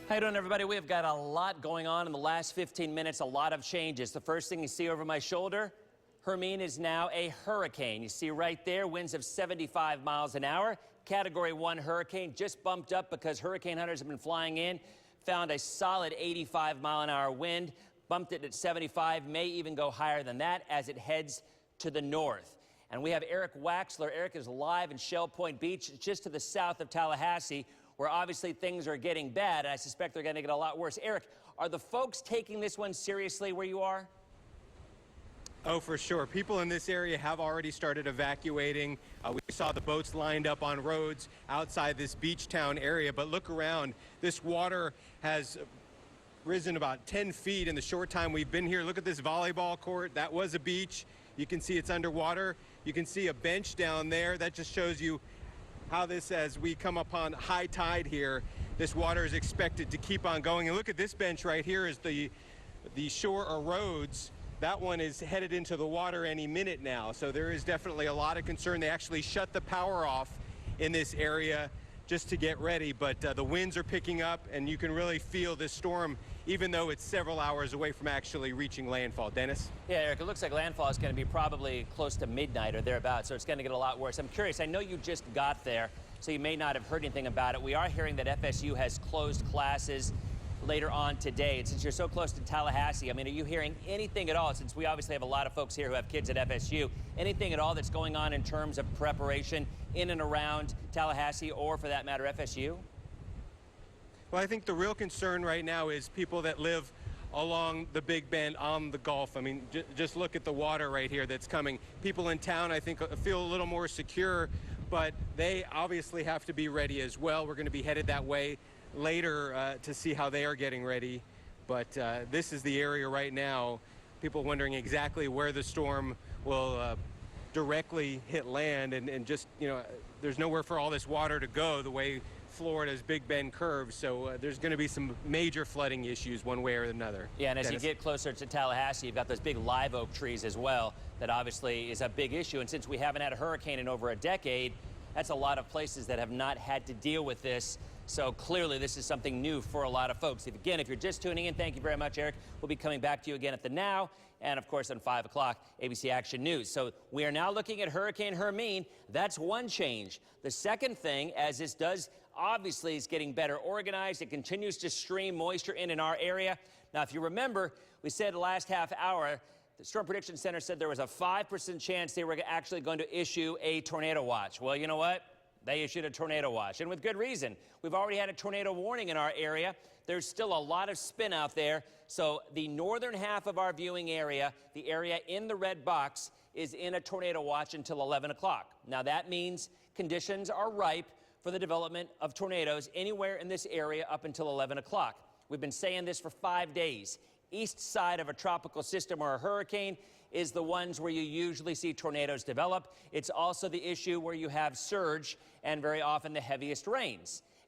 How you doing, everybody? We have got a lot going on in the last 15 minutes, a lot of changes. The first thing you see over my shoulder, Hermine is now a hurricane. You see right there, winds of 75 miles an hour. Category 1 hurricane, just bumped up because hurricane hunters have been flying in, found a solid 85-mile-an-hour wind, bumped it at 75, may even go higher than that as it heads to the north. And we have Eric Waxler. Eric is live in Shell Point Beach, just to the south of Tallahassee, where obviously things are getting bad, and I suspect they're going to get a lot worse. Eric, are the folks taking this one seriously where you are? Oh, for sure. People in this area have already started evacuating. We saw the boats lined up on roads outside this beach town area, but look around. This water has risen about 10 feet in the short time we've been here. Look at this volleyball court. That was a beach. You can see it's underwater. You can see a bench down there. That just shows you how this, as we come upon high tide here, this water is expected to keep on going. And look at this bench right here is the shore erodes. That one is headed into the water any minute now. So there is definitely a lot of concern. They actually shut the power off in this area just to get ready, but the winds are picking up, and you can really feel this storm, even though it's several hours away from actually reaching landfall. Dennis? Yeah, Eric, it looks like landfall is going to be probably close to midnight or thereabouts, so it's going to get a lot worse. I'm curious, I know you just got there, so you may not have heard anything about it. We are hearing that FSU has closed classes later on today. And since you're so close to Tallahassee, I mean, are you hearing anything at all, since we obviously have a lot of folks here who have kids at FSU, anything at all that's going on in terms of preparation in and around Tallahassee, or for that matter, FSU? Well, I think the real concern right now is people that live along the Big Bend on the Gulf. I mean, just look at the water right here that's coming. People in town, I think, feel a little more secure, but they obviously have to be ready as well. We're going to be headed that way later to see how they are getting ready. But this is the area right now. People wondering exactly where the storm will directly hit land, and just, you know, there's nowhere for all this water to go the way Florida's Big Bend curves, so there's going to be some major flooding issues one way or another. Yeah, and as you get closer to Tallahassee, you've got those big live oak trees as well. That obviously is a big issue, and since we haven't had a hurricane in over a decade, that's a lot of places that have not had to deal with this. So clearly this is something new for a lot of folks. Again, if you're just tuning in, thank you very much, Eric. We'll be coming back to you again at the Now, and of course on 5 o'clock, ABC Action News. So we are now looking at Hurricane Hermine. That's one change. The second thing, as this does, obviously is getting better organized. It continues to stream moisture in our area. Now, if you remember, we said the last half hour, the Storm Prediction Center said there was a 5% chance they were actually going to issue a tornado watch. Well, you know what? They issued a tornado watch, and with good reason. We've already had a tornado warning in our area. There's still a lot of spin out there. So the northern half of our viewing area, the area in the red box, is in a tornado watch until 11 o'clock. Now that means conditions are ripe for the development of tornadoes anywhere in this area up until 11 o'clock. We've been saying this for 5 days. East side of a tropical system or a hurricane is the ones where you usually see tornadoes develop. It's also the issue where you have surge and very often the heaviest rains.